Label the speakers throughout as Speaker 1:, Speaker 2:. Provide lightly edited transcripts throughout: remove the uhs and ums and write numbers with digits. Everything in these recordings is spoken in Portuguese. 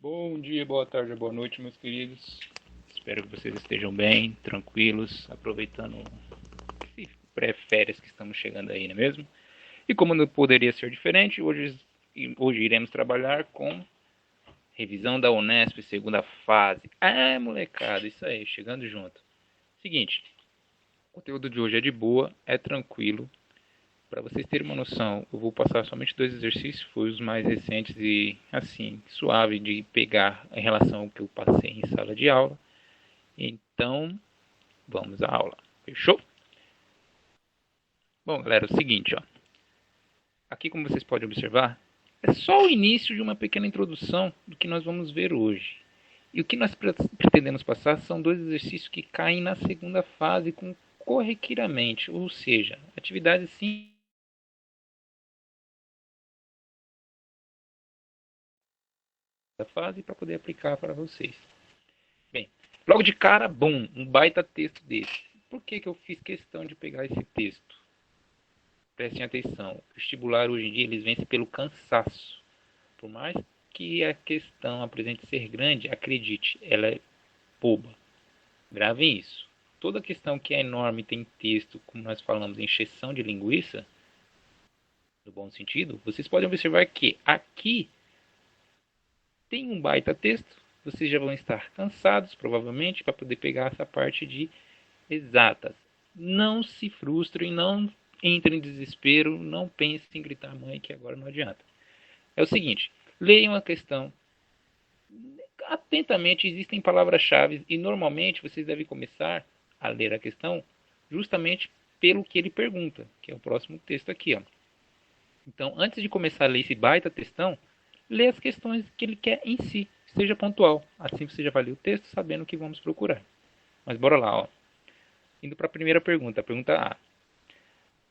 Speaker 1: Bom dia, boa tarde, boa noite, meus queridos. Espero que vocês estejam bem, tranquilos, aproveitando esse pré-férias que estamos chegando aí, não é mesmo? E como não poderia ser diferente, hoje iremos trabalhar com revisão da Unesp, segunda fase. Ah, molecada, isso aí, chegando junto. Seguinte, o conteúdo de hoje é de boa, é tranquilo. Para vocês terem uma noção, eu vou passar somente dois exercícios, foi os mais recentes e, assim, suave de pegar em relação ao que eu passei em sala de aula. Então, vamos à aula. Fechou? Bom, galera, é o seguinte, ó. Aqui, como vocês podem observar, é só o início de uma pequena introdução do que nós vamos ver hoje. E o que nós pretendemos passar são dois exercícios que caem na segunda fase corriqueiramente, ou seja, atividades sim da fase para poder aplicar para vocês. Bem, logo de cara, bom, um baita texto desse. Por que eu fiz questão de pegar esse texto? Prestem atenção, o vestibular hoje em dia eles vencem pelo cansaço. Por mais que a questão apresente ser grande, acredite, ela é boba. Gravem isso. Toda questão que é enorme tem texto, como nós falamos, encheção de linguiça, no bom sentido, vocês podem observar que aqui tem um baita texto, vocês já vão estar cansados, provavelmente, para poder pegar essa parte de exatas. Não se frustrem, não entrem em desespero, não pensem em gritar mãe, que agora não adianta. É o seguinte, leiam a questão atentamente, existem palavras-chave e normalmente vocês devem começar a ler a questão justamente pelo que ele pergunta, que é o próximo texto aqui, ó. Então, antes de começar a ler esse baita textão, lê as questões que ele quer em si, seja pontual. Assim você já vai ler o texto sabendo o que vamos procurar. Mas bora lá, ó. Indo para a primeira pergunta, a pergunta A.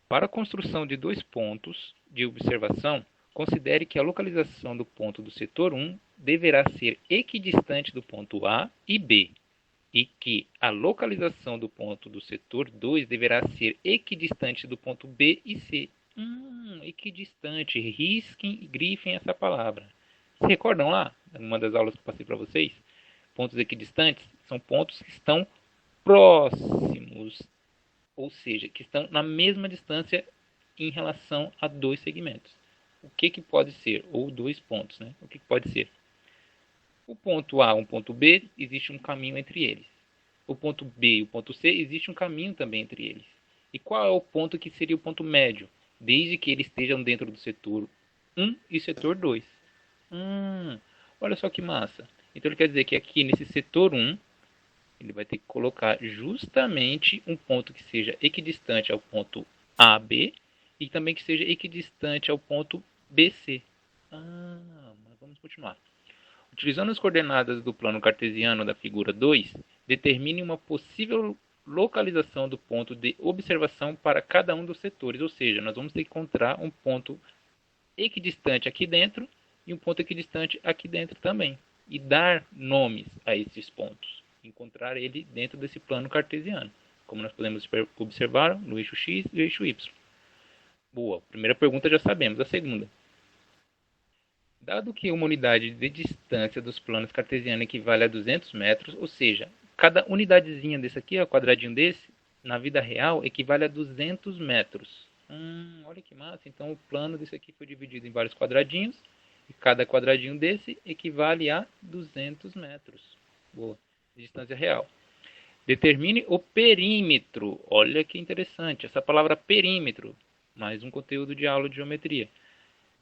Speaker 1: Para a construção de dois pontos de observação, considere que a localização do ponto do setor 1 deverá ser equidistante do ponto A e B, e que a localização do ponto do setor 2 deverá ser equidistante do ponto B e C. Equidistante. Risquem e grifem essa palavra. Se recordam lá, numa das aulas que eu passei para vocês? Pontos equidistantes são pontos que estão próximos, ou seja, que estão na mesma distância em relação a dois segmentos. O que pode ser? Ou dois pontos, né? O que pode ser? O ponto A e o ponto B, existe um caminho entre eles. O ponto B e o ponto C, existe um caminho também entre eles. E qual é o ponto que seria o ponto médio? Desde que eles estejam dentro do setor 1 e setor 2. Olha só que massa. Então ele quer dizer que aqui nesse setor 1, ele vai ter que colocar justamente um ponto que seja equidistante ao ponto AB e também que seja equidistante ao ponto BC. Mas vamos continuar. Utilizando as coordenadas do plano cartesiano da figura 2, determine uma possível localização do ponto de observação para cada um dos setores, ou seja, nós vamos ter que encontrar um ponto equidistante aqui dentro e um ponto equidistante aqui dentro também, e dar nomes a esses pontos, encontrar ele dentro desse plano cartesiano, como nós podemos observar no eixo X e eixo Y. Boa, primeira pergunta já sabemos. A segunda. Dado que uma unidade de distância dos planos cartesianos equivale a 200 metros, ou seja, cada unidadezinha desse aqui, ó, quadradinho desse, na vida real, equivale a 200 metros. Olha que massa. Então o plano desse aqui foi dividido em vários quadradinhos, e cada quadradinho desse equivale a 200 metros. Boa. Distância real. Determine o perímetro. Olha que interessante. Essa palavra perímetro, mais um conteúdo de aula de geometria.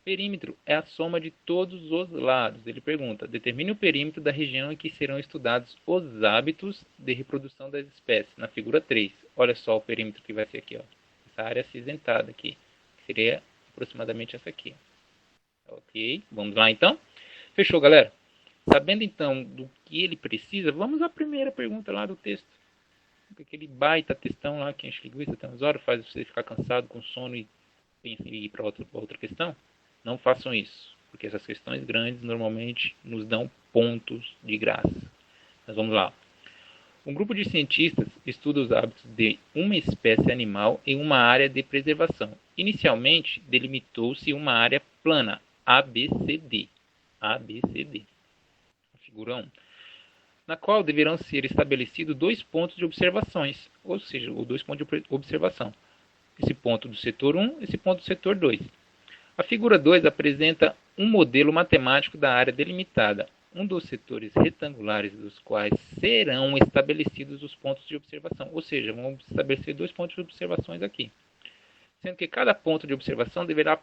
Speaker 1: Perímetro é a soma de todos os lados. Ele pergunta, determine o perímetro da região em que serão estudados os hábitos de reprodução das espécies, na figura 3. Olha só o perímetro que vai ser aqui, ó. Essa área acinzentada aqui, que seria aproximadamente essa aqui. Ok, vamos lá então? Fechou, galera? Sabendo então do que ele precisa, vamos à primeira pergunta lá do texto. Aquele baita textão lá que enche linguiça até umas horas, faz você ficar cansado, com sono e pensa em ir para outra questão. Não façam isso, porque essas questões grandes normalmente nos dão pontos de graça. Mas vamos lá. Um grupo de cientistas estuda os hábitos de uma espécie animal em uma área de preservação. Inicialmente, delimitou-se uma área plana, ABCD. ABCD. figura 1, na qual deverão ser estabelecidos 2 pontos de observações, ou seja, os 2 pontos de observação. Esse ponto do setor 1, esse ponto do setor 2. A figura 2 apresenta um modelo matemático da área delimitada, um dos setores retangulares dos quais serão estabelecidos os pontos de observação. Ou seja, vamos estabelecer 2 pontos de observações aqui. Sendo que cada ponto de observação deverá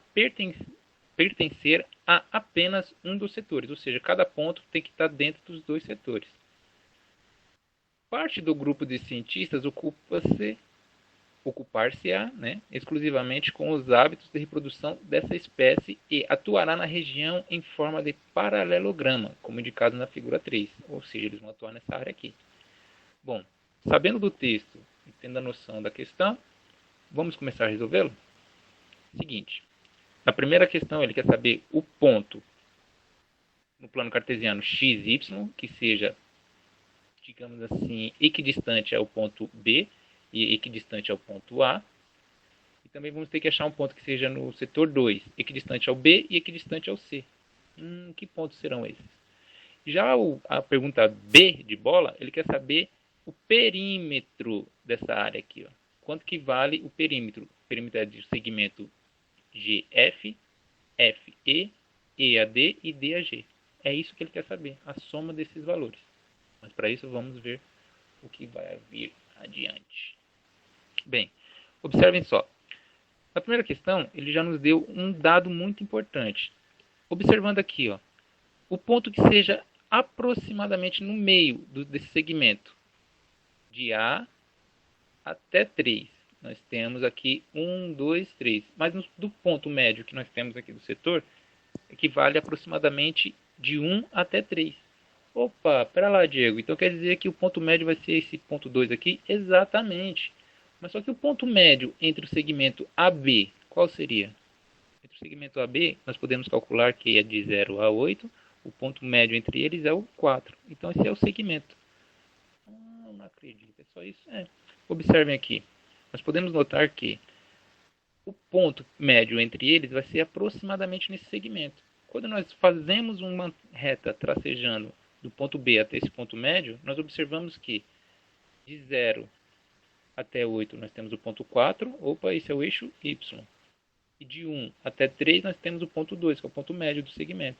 Speaker 1: pertencer a apenas um dos setores. Ou seja, cada ponto tem que estar dentro dos 2 setores. Parte do grupo de cientistas ocupar-se-á, exclusivamente com os hábitos de reprodução dessa espécie e atuará na região em forma de paralelograma, como indicado na figura 3, ou seja, eles vão atuar nessa área aqui. Bom, sabendo do texto e tendo a noção da questão, vamos começar a resolvê-lo? Seguinte, na primeira questão ele quer saber o ponto no plano cartesiano x, y, que seja, digamos assim, equidistante ao ponto B, e equidistante ao ponto A. E também vamos ter que achar um ponto que seja no setor 2, equidistante ao B e equidistante ao C. Que pontos serão esses? Já a pergunta B de bola, ele quer saber o perímetro dessa área aqui. Ó. Quanto que vale o perímetro? O perímetro é de segmento GF, FE, EAD e DAG. É isso que ele quer saber, a soma desses valores. Mas para isso vamos ver o que vai vir adiante. Bem, observem só. Na primeira questão, ele já nos deu um dado muito importante. Observando aqui, ó, o ponto que seja aproximadamente no meio desse segmento, de A até 3. Nós temos aqui 1, 2, 3. Mas do ponto médio que nós temos aqui do setor, equivale aproximadamente de 1 até 3. Opa, pera lá, Diego. Então quer dizer que o ponto médio vai ser esse ponto 2 aqui? Exatamente. Mas só que o ponto médio entre o segmento AB, qual seria? Entre o segmento AB, nós podemos calcular que é de 0 a 8. O ponto médio entre eles é o 4. Então esse é o segmento. Não acredito, é só isso? Observem aqui. Nós podemos notar que o ponto médio entre eles vai ser aproximadamente nesse segmento. Quando nós fazemos uma reta tracejando do ponto B até esse ponto médio, nós observamos que de 0 até 8 nós temos o ponto 4, opa, esse é o eixo Y. E de 1 até 3 nós temos o ponto 2, que é o ponto médio do segmento.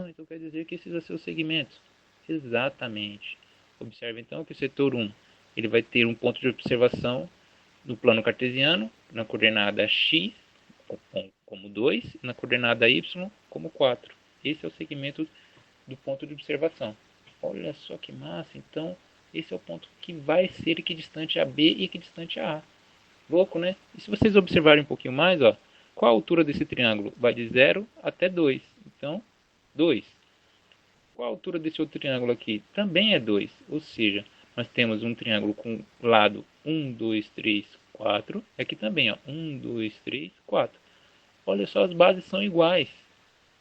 Speaker 1: Então quer dizer que esses vão ser os segmentos. Exatamente. Observe então que o setor 1 ele vai ter um ponto de observação no plano cartesiano, na coordenada x como 2, e na coordenada y como 4. Esse é o segmento do ponto de observação. Olha só que massa, então esse é o ponto que vai ser equidistante a B e equidistante a A. Louco, né? E se vocês observarem um pouquinho mais, ó, qual a altura desse triângulo? Vai de 0 até 2. Então, 2. Qual a altura desse outro triângulo aqui? Também é 2. Ou seja, nós temos um triângulo com lado 1, 2, 3, 4. Aqui também, ó, 1, 2, 3, 4. Olha só, as bases são iguais.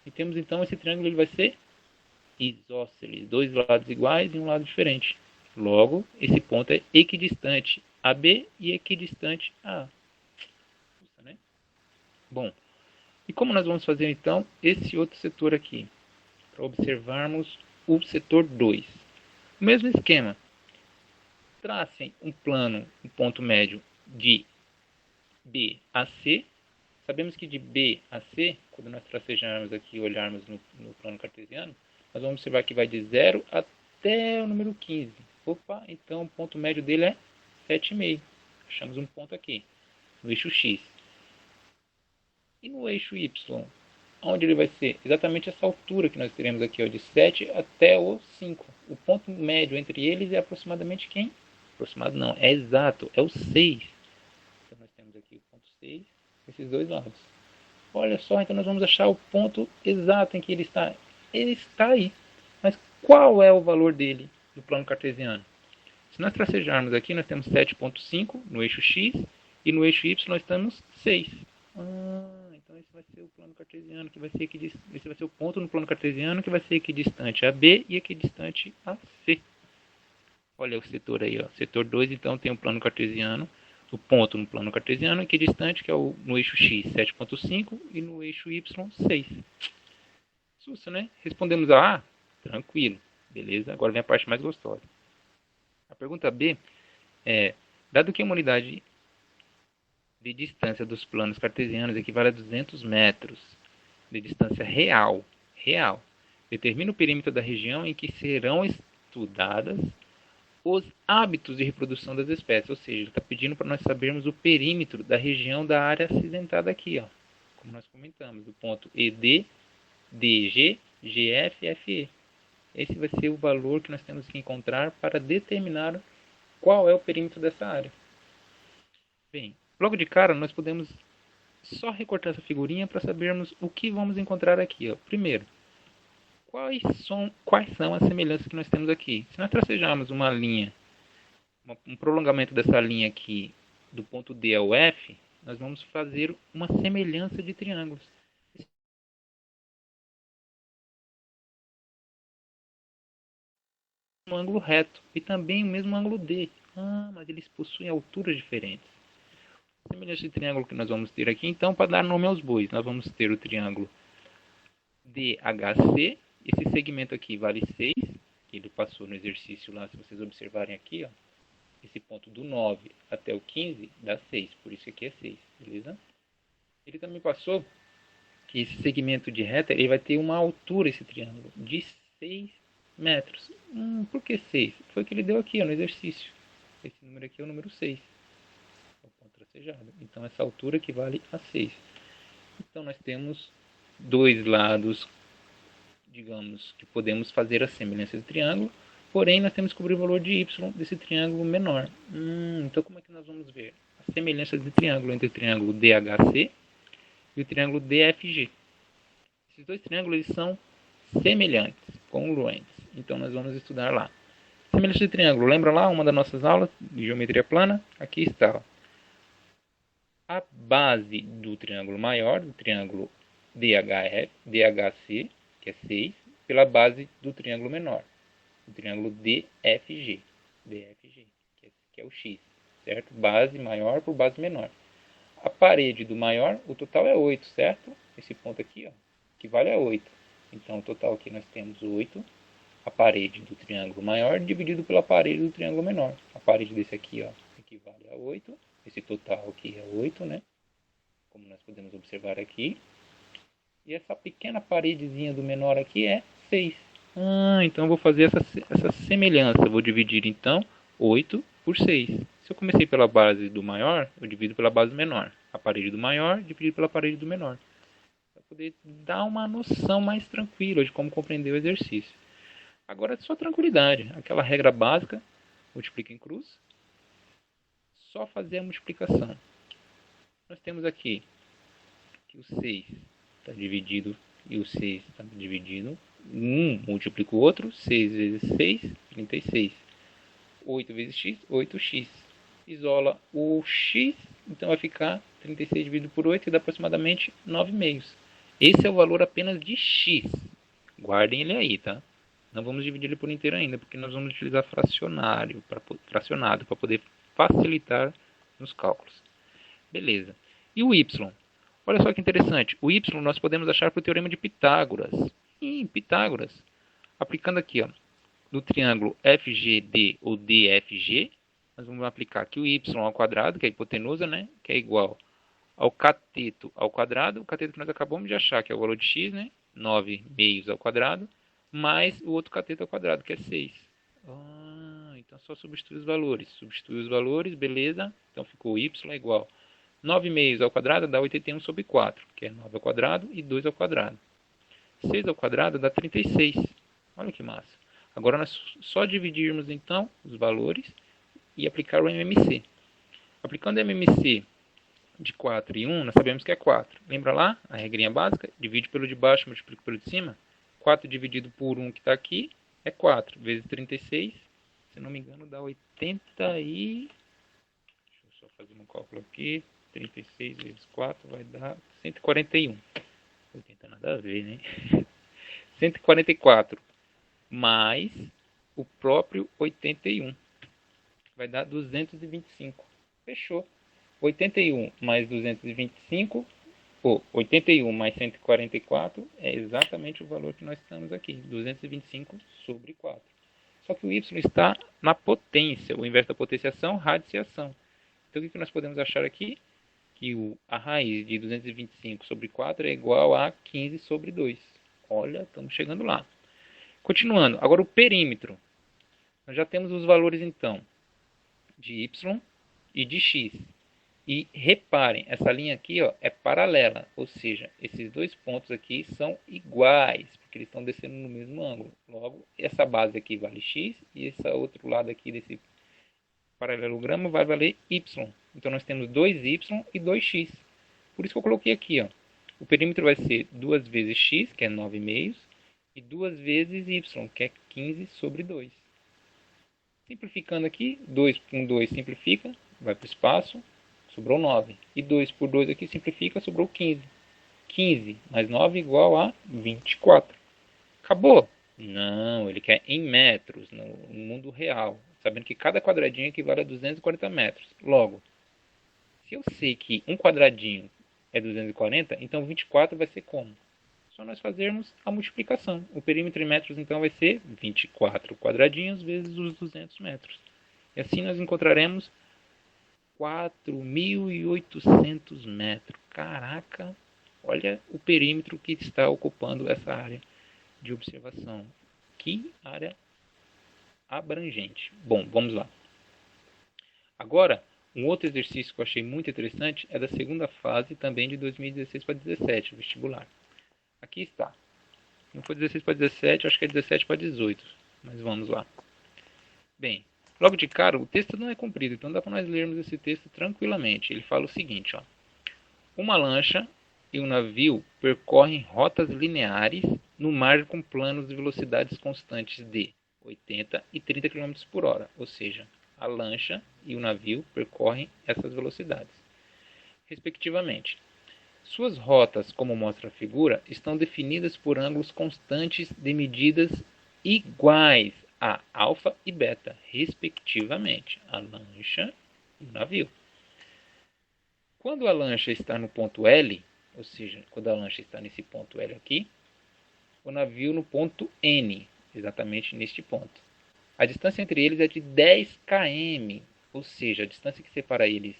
Speaker 1: E temos então esse triângulo, ele vai ser isósceles. 2 lados iguais e um lado diferente. Logo, esse ponto é equidistante a B e equidistante a A. Né? Bom, e como nós vamos fazer então esse outro setor aqui? Para observarmos o setor 2. O mesmo esquema. Tracem um plano, um ponto médio de B a C. Sabemos que de B a C, quando nós tracejarmos aqui e olharmos no plano cartesiano, nós vamos observar que vai de 0 até o número 15. Opa, então o ponto médio dele é 7,5. Achamos um ponto aqui, no eixo X. E no eixo Y, onde ele vai ser? Exatamente essa altura que nós teremos aqui, ó, de 7 até o 5. O ponto médio entre eles é aproximadamente quem? Aproximado não, é exato, é o 6. Então nós temos aqui o ponto 6, esses dois lados. Olha só, então nós vamos achar o ponto exato em que ele está. Ele está aí. Mas qual é o valor dele no plano cartesiano? Se nós tracejarmos aqui, nós temos 7,5 no eixo X e no eixo Y nós temos 6. Então esse vai ser o plano cartesiano, que vai ser esse vai ser o ponto no plano cartesiano que vai ser equidistante a B e equidistante a C. Olha o setor aí, ó. Setor 2, então, tem o plano cartesiano, o ponto no plano cartesiano equidistante, que é no eixo X 7,5 e no eixo Y 6. Sussa, né? Respondemos a A? Tranquilo. Beleza? Agora vem a parte mais gostosa. A pergunta B é, dado que uma unidade de distância dos planos cartesianos equivale a 200 metros de distância real, determina o perímetro da região em que serão estudadas os hábitos de reprodução das espécies, ou seja, ele está pedindo para nós sabermos o perímetro da região da área acidentada aqui, ó, como nós comentamos, do ponto ED, DG, GF, FE. Esse vai ser o valor que nós temos que encontrar para determinar qual é o perímetro dessa área. Bem, logo de cara nós podemos só recortar essa figurinha para sabermos o que vamos encontrar aqui. Ó. Primeiro, quais são as semelhanças que nós temos aqui? Se nós tracejarmos uma linha, um prolongamento dessa linha aqui, do ponto D ao F, nós vamos fazer uma semelhança de triângulos. Um ângulo reto e também o mesmo ângulo D. Mas eles possuem alturas diferentes. Semelhança de triângulo que nós vamos ter aqui, então, para dar nome aos bois, nós vamos ter o triângulo DHC. Esse segmento aqui vale 6, que ele passou no exercício lá, se vocês observarem aqui, ó, esse ponto do 9 até o 15 dá 6, por isso aqui é 6, beleza? Ele também passou que esse segmento de reta ele vai ter uma altura, esse triângulo, de 6 metros. Por que 6? Foi o que ele deu aqui ó, no exercício. Esse número aqui é o número 6. É o ponto tracejado. Então essa altura equivale a 6. Então nós temos dois lados, digamos, que podemos fazer a semelhança do triângulo, porém nós temos que descobrir o valor de y desse triângulo menor. Então como é que nós vamos ver a semelhança de triângulo entre o triângulo DHC e o triângulo DFG? Esses dois triângulos eles são semelhantes, congruentes. Então nós vamos estudar lá. Semelhança de triângulo, lembra lá uma das nossas aulas de geometria plana? Aqui está. Ó. A base do triângulo maior, do triângulo DHC, que é 6, pela base do triângulo menor, o triângulo DFG, que é o X, certo? Base maior por base menor. A parede do maior, o total é 8, certo? Esse ponto aqui, ó, equivale a 8. Então, o total aqui nós temos 8, a parede do triângulo maior dividido pela parede do triângulo menor. A parede desse aqui, ó, equivale a 8. Esse total aqui é 8, né? Como nós podemos observar aqui. E essa pequena paredezinha do menor aqui é 6. Então eu vou fazer essa semelhança. Vou dividir, então, 8 por 6. Se eu comecei pela base do maior, eu divido pela base do menor. A parede do maior, dividido pela parede do menor. Para poder dar uma noção mais tranquila de como compreender o exercício. Agora, só tranquilidade. Aquela regra básica, multiplica em cruz. Só fazer a multiplicação. Nós temos aqui que o 6 está dividido e o 6 está dividido. Um multiplica o outro. 6 vezes 6, 36. 8 vezes x, 8x. Isola o x, então vai ficar 36 dividido por 8, que dá aproximadamente 9 meios. Esse é o valor apenas de x. Guardem ele aí, tá? Não vamos dividir ele por inteiro ainda, porque nós vamos utilizar fracionado para poder facilitar nos cálculos. Beleza. E o y? Olha só que interessante. O y nós podemos achar por teorema de Pitágoras. Pitágoras. Aplicando aqui, ó, do triângulo FGD ou DFG, nós vamos aplicar aqui o y ao quadrado, que é a hipotenusa, né? Que é igual ao cateto ao quadrado. O cateto que nós acabamos de achar, que é o valor de x, né? 9 meios ao quadrado, mais o outro cateto ao quadrado, que é 6. Então só substitui os valores. Substitui os valores, beleza. Então ficou y é igual 9 meios ao quadrado dá 81 sobre 4, que é 9 ao quadrado e 2 ao quadrado. 6 ao quadrado dá 36. Olha que massa. Agora nós só dividirmos então os valores e aplicar o MMC. Aplicando o MMC de 4 e 1, nós sabemos que é 4. Lembra lá a regrinha básica? Divide pelo de baixo, multiplica pelo de cima. 4 dividido por 1 que está aqui é 4 vezes 36. Se não me engano dá 80 e... Deixa eu só fazer um cálculo aqui. 36 vezes 4 vai dar 141. 80 nada a ver, né? 144 mais o próprio 81. Vai dar 225. Fechou. 81 mais 225 81 mais 144 é exatamente o valor que nós estamos aqui, 225 sobre 4. Só que o y está na potência, o inverso da potenciação, radiciação. Então o que nós podemos achar aqui? Que a raiz de 225 sobre 4 é igual a 15 sobre 2. Olha, estamos chegando lá. Continuando, agora o perímetro. Nós já temos os valores então de y e de x. E reparem, essa linha aqui ó, é paralela, ou seja, esses dois pontos aqui são iguais, porque eles estão descendo no mesmo ângulo. Logo, essa base aqui vale x e esse outro lado aqui desse paralelogramo vai valer y. Então nós temos 2y e 2x. Por isso que eu coloquei aqui, ó. O perímetro vai ser 2 vezes x, que é 9,5, e 2 vezes y, que é 15 sobre 2. Simplificando aqui, 2 com 2 simplifica, vai para o espaço, sobrou 9. E 2 por 2 aqui simplifica, sobrou 15. 15 mais 9 igual a 24. Acabou? Não, ele quer em metros, no mundo real. Sabendo que cada quadradinho equivale a 240 metros. Logo, se eu sei que um quadradinho é 240, então 24 vai ser como? Só nós fazermos a multiplicação. O perímetro em metros então vai ser 24 quadradinhos vezes os 200 metros. E assim nós encontraremos 4.800 metros. Caraca, olha o perímetro que está ocupando essa área de observação. Que área abrangente. Bom, vamos lá. Agora, um outro exercício que eu achei muito interessante é da segunda fase também de 2016 para 2017, vestibular. Aqui está. Não foi 16 para 17, acho que é 17 para 18. Mas vamos lá. Bem, logo de cara, o texto não é comprido, então dá para nós lermos esse texto tranquilamente. Ele fala o seguinte, ó. Uma lancha e um navio percorrem rotas lineares no mar com planos de velocidades constantes de 80 e 30 km por hora. Ou seja, a lancha e o navio percorrem essas velocidades, respectivamente. Suas rotas, como mostra a figura, estão definidas por ângulos constantes de medidas iguais a alfa e beta, respectivamente, a lancha e o navio. Quando a lancha está no ponto L, ou seja, quando a lancha está nesse ponto L aqui, o navio no ponto N, exatamente neste ponto. A distância entre eles é de 10 km, ou seja, a distância que separa eles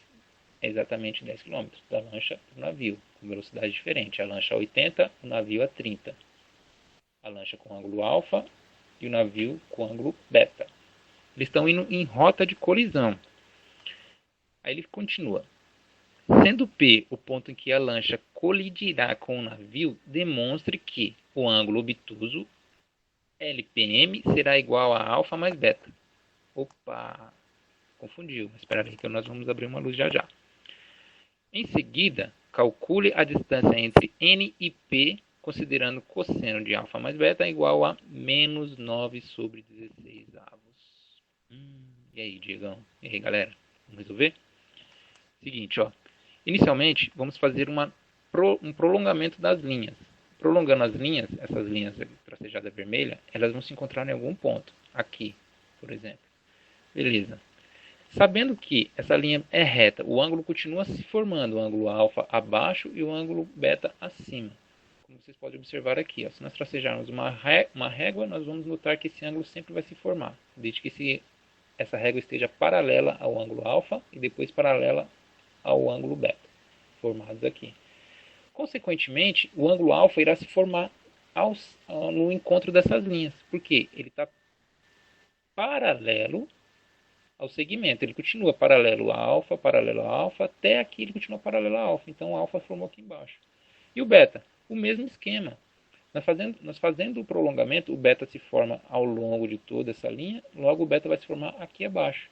Speaker 1: é exatamente 10 km, da lancha para o navio, com velocidade diferente. A lancha a 80, o navio a 30. A lancha com ângulo alfa e o navio com ângulo beta. Eles estão indo em rota de colisão. Aí ele continua. Sendo P o ponto em que a lancha colidirá com o navio, demonstre que o ângulo obtuso LPM será igual a alfa mais beta. Opa, confundiu. Espera aí que nós vamos abrir uma luz já já. Em seguida, calcule a distância entre N e P, considerando cosseno de alfa mais beta igual a menos 9 sobre 16 avos. E aí, Diegão? E aí, galera? Vamos resolver? Seguinte, ó. Inicialmente, vamos fazer um prolongamento das linhas. Prolongando as linhas, essas linhas tracejada vermelha, elas vão se encontrar em algum ponto. Aqui, por exemplo. Beleza. Sabendo que essa linha é reta, o ângulo continua se formando, o ângulo alfa abaixo e o ângulo beta acima. Como vocês podem observar aqui, ó, se nós tracejarmos uma régua, nós vamos notar que esse ângulo sempre vai se formar, desde que essa régua esteja paralela ao ângulo alfa e depois paralela ao ângulo beta, formados aqui. Consequentemente, o ângulo alfa irá se formar no encontro dessas linhas, porque ele está paralelo ao segmento. Ele continua paralelo a alfa, até aqui ele continua paralelo a alfa. Então, a alfa formou aqui embaixo. E o beta? O mesmo esquema. Nós fazendo o prolongamento, o beta se forma ao longo de toda essa linha, logo o beta vai se formar aqui abaixo.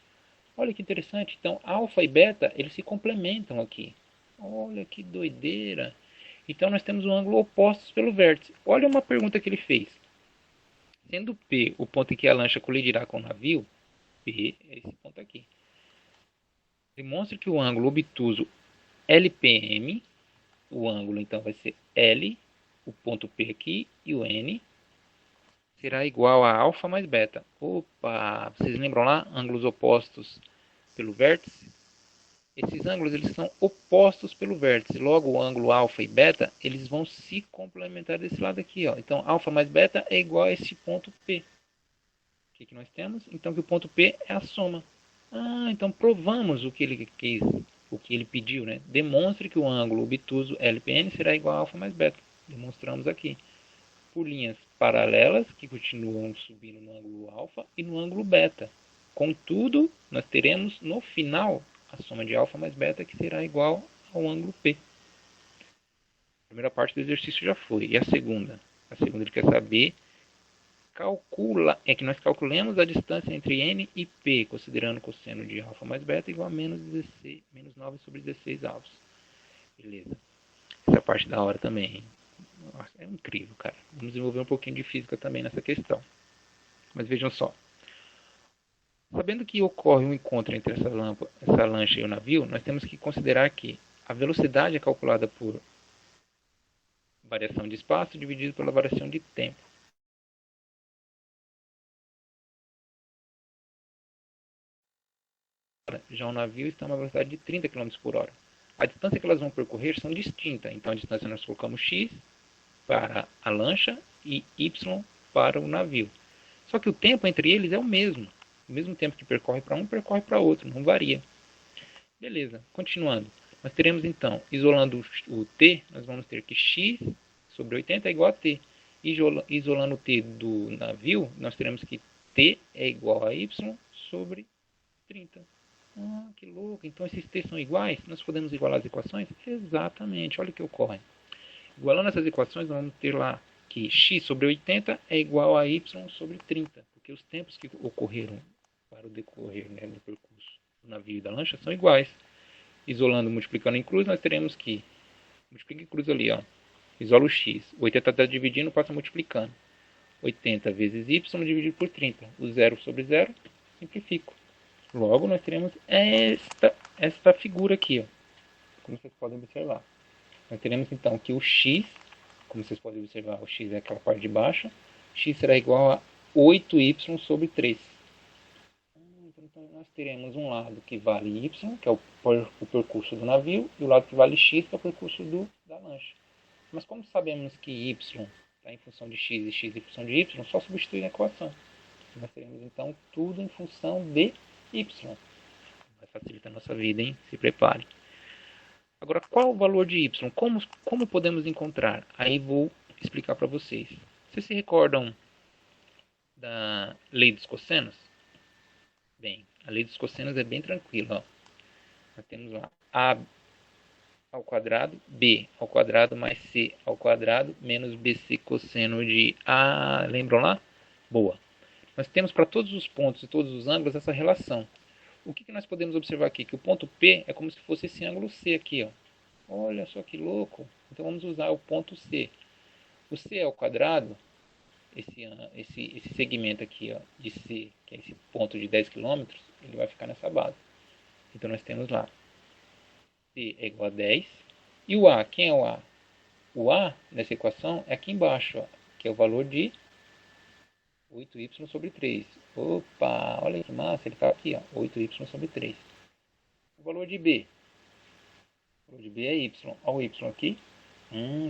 Speaker 1: Olha que interessante. Então, alfa e beta, eles se complementam aqui. Olha que doideira. Então, nós temos um ângulo opostos pelo vértice. Olha uma pergunta que ele fez. Sendo P o ponto em que a lancha colidirá com o navio, P é esse ponto aqui. Demonstre que o ângulo obtuso LPM, o ângulo então vai ser L, o ponto P aqui, e o N, será igual a alfa mais beta. Opa, vocês lembram lá? Ângulos opostos pelo vértice? esses ângulos eles são opostos pelo vértice. Logo, o ângulo alfa e beta eles vão se complementar desse lado aqui. Ó. Então, alfa mais beta é igual a esse ponto P. O que nós temos? Então, que o ponto P é a soma. Então provamos o que ele quis, o que ele pediu. Né? Demonstre que o ângulo obtuso LPN será igual a alfa mais beta. Demonstramos aqui. Por linhas paralelas, que continuam subindo no ângulo alfa e no ângulo beta. Contudo, nós teremos no final a soma de alfa mais beta, que será igual ao ângulo P. A primeira parte do exercício já foi. E a segunda? A segunda ele quer saber, que nós calculemos a distância entre N e P, considerando o cosseno de alfa mais beta igual a menos 9 sobre 16 avos. Beleza. Essa parte da hora também. Nossa, é incrível, cara. Vamos desenvolver um pouquinho de física também nessa questão. Mas vejam só. Sabendo que ocorre um encontro entre essa lancha e o navio, nós temos que considerar que a velocidade é calculada por variação de espaço dividido pela variação de tempo. Já o navio está a uma velocidade de 30 km por hora. A distância que elas vão percorrer são distintas. Então, a distância nós colocamos x para a lancha e y para o navio. Só que o tempo entre eles é o mesmo. O mesmo tempo que percorre para um, percorre para outro. Não varia. Beleza. Continuando. Nós teremos, então, isolando o t, nós vamos ter que x sobre 80 é igual a t. Isolando o t do navio, nós teremos que t é igual a y sobre 30. Que louco. Então esses t são iguais? Nós podemos igualar as equações? Exatamente. Olha o que ocorre. Igualando essas equações, nós vamos ter lá que x sobre 80 é igual a y sobre 30. Porque os tempos que ocorreram para o decorrer, né, do percurso do navio e da lancha são iguais. Isolando, multiplicando em cruz, nós teremos que... Multiplica em cruz ali, ó. Isola o x. O 80 está dividindo, passa multiplicando. 80 vezes y dividido por 30. O 0 sobre 0, simplifico. Logo, nós teremos esta figura aqui, ó, como vocês podem observar. Nós teremos, então, que o x, como vocês podem observar, o x é aquela parte de baixo, x será igual a 8y sobre 3. Então, nós teremos um lado que vale y, que é o percurso do navio, e o lado que vale x, que é o percurso da lancha. Mas como sabemos que y está em função de x e x em função de y, só substituir a equação. Nós teremos, então, tudo em função de y. Vai facilitar a nossa vida, hein? Se prepare. Agora, qual o valor de y? Como podemos encontrar? Aí vou explicar para vocês. Vocês se recordam da lei dos cossenos? Bem, a lei dos cossenos é bem tranquila. Ó. Nós temos lá a ao quadrado, b ao quadrado mais c ao quadrado menos bc cosseno de a. Lembram lá? Boa. Nós temos para todos os pontos e todos os ângulos essa relação. O que nós podemos observar aqui? Que o ponto P é como se fosse esse ângulo C aqui. Ó. Olha só que louco. Então vamos usar o ponto C. O C ao quadrado, esse segmento aqui ó, de C, que é esse ponto de 10 km, ele vai ficar nessa base. Então nós temos lá C é igual a 10. E o A, quem é o A? O A, nessa equação, é aqui embaixo, ó, que é o valor de 8y sobre 3. Opa, olha que massa, ele está aqui, ó, 8y sobre 3. O valor de B. O valor de B é y. Olha o y aqui.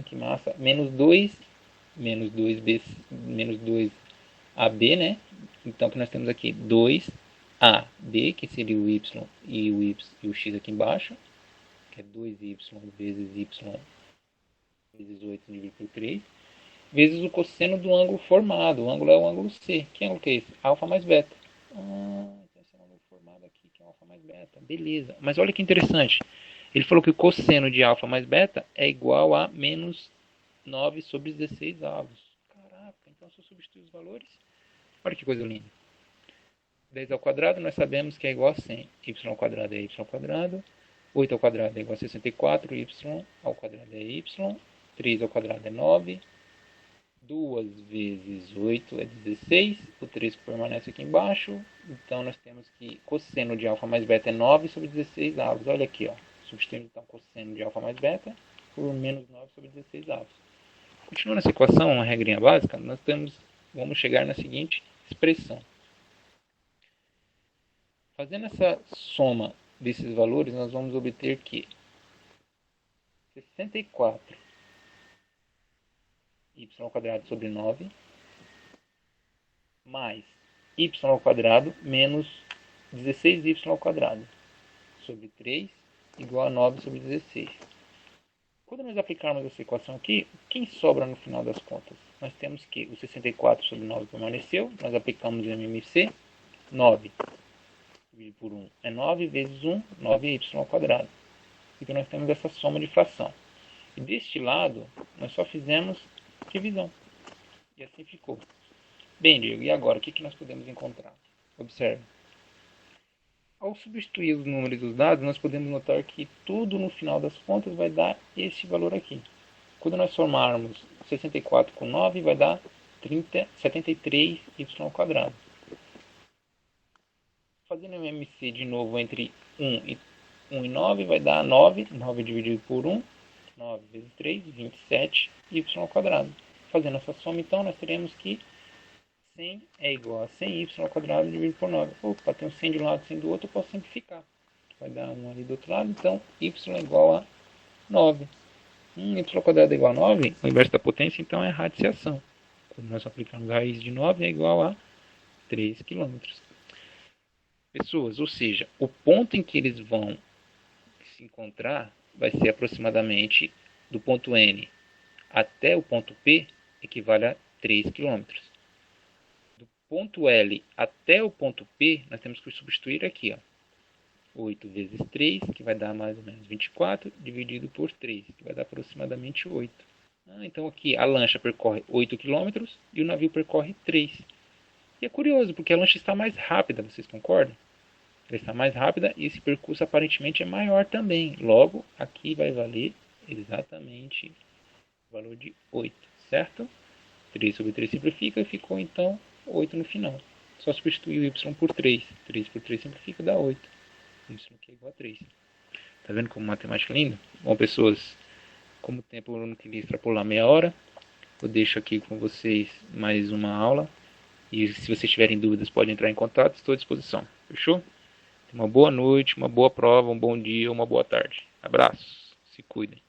Speaker 1: Que massa. Menos 2 AB, né? Então, que nós temos aqui 2AB, que seria o y e o x aqui embaixo, que é 2y vezes y vezes 8 dividido por 3. Vezes o cosseno do ângulo formado. O ângulo é o ângulo C. Que ângulo que é esse? Alfa mais beta. Então esse é o ângulo formado aqui, que é alfa mais beta. Beleza. Mas olha que interessante. Ele falou que o cosseno de alfa mais beta é igual a menos 9 sobre 16 avos. Caraca, então se eu substituir os valores... Olha que coisa linda. 10 ao quadrado nós sabemos que é igual a 100. Y ao quadrado é y ao quadrado. 8 ao quadrado é igual a 64. Y ao quadrado é y. 3 ao quadrado é 9. 2 vezes 8 é 16, o 3 permanece aqui embaixo, então nós temos que cosseno de alfa mais beta é 9 sobre 16 avos. Olha aqui, ó. Substituindo então cosseno de alfa mais beta por menos 9 sobre 16 avos. Continuando essa equação, uma regrinha básica, nós vamos chegar na seguinte expressão. Fazendo essa soma desses valores, nós vamos obter que 64 y ao quadrado sobre 9 mais y ao quadrado menos 16y ao quadrado sobre 3 igual a 9 sobre 16. Quando nós aplicarmos essa equação aqui, quem sobra no final das contas? Nós temos que o 64 sobre 9 permaneceu, nós aplicamos o MMC, 9 dividido por 1 é 9 vezes 1, 9y ao quadrado. Então nós temos essa soma de fração. E deste lado, nós só fizemos divisão. E assim ficou. Bem, Diego, e agora? O que nós podemos encontrar? Observe. Ao substituir os números e os dados, nós podemos notar que tudo no final das contas vai dar este valor aqui. Quando nós somarmos 64 com 9, vai dar 73y ao quadrado. Fazendo o MC de novo entre 1 e 9, vai dar 9 dividido por 1, 9 vezes 3, 27y ao quadrado. Fazendo essa soma, então, nós teremos que 100 é igual a 100y ao quadrado dividido por 9. Opa, tem um 100 de um lado e 100 do outro, eu posso simplificar. Vai dar 1 ali do outro lado, então y é igual a 9. Y ao quadrado é igual a 9, o inverso da potência, então é a radiciação. Quando nós aplicamos a raiz de 9, é igual a 3 km. Pessoas, ou seja, o ponto em que eles vão se encontrar vai ser aproximadamente do ponto N até o ponto P, equivale a 3 km. Do ponto L até o ponto P, nós temos que substituir aqui, ó, 8 vezes 3, que vai dar mais ou menos 24, dividido por 3, que vai dar aproximadamente 8. Então aqui a lancha percorre 8 km e o navio percorre 3. E é curioso, porque a lancha está mais rápida, vocês concordam? Ela está mais rápida e esse percurso aparentemente é maior também. Logo, aqui vai valer exatamente o valor de 8, certo? 3 sobre 3 simplifica e ficou então 8 no final. Só substituir o y por 3. 3 por 3 simplifica e dá 8. Y aqui é igual a 3. Tá vendo como matemática é linda? Bom, pessoas, como o tempo eu não queria extrapolar meia hora, eu deixo aqui com vocês mais uma aula. E se vocês tiverem dúvidas, podem entrar em contato, estou à disposição. Fechou? Uma boa noite, uma boa prova, um bom dia, uma boa tarde. Abraços, se cuidem.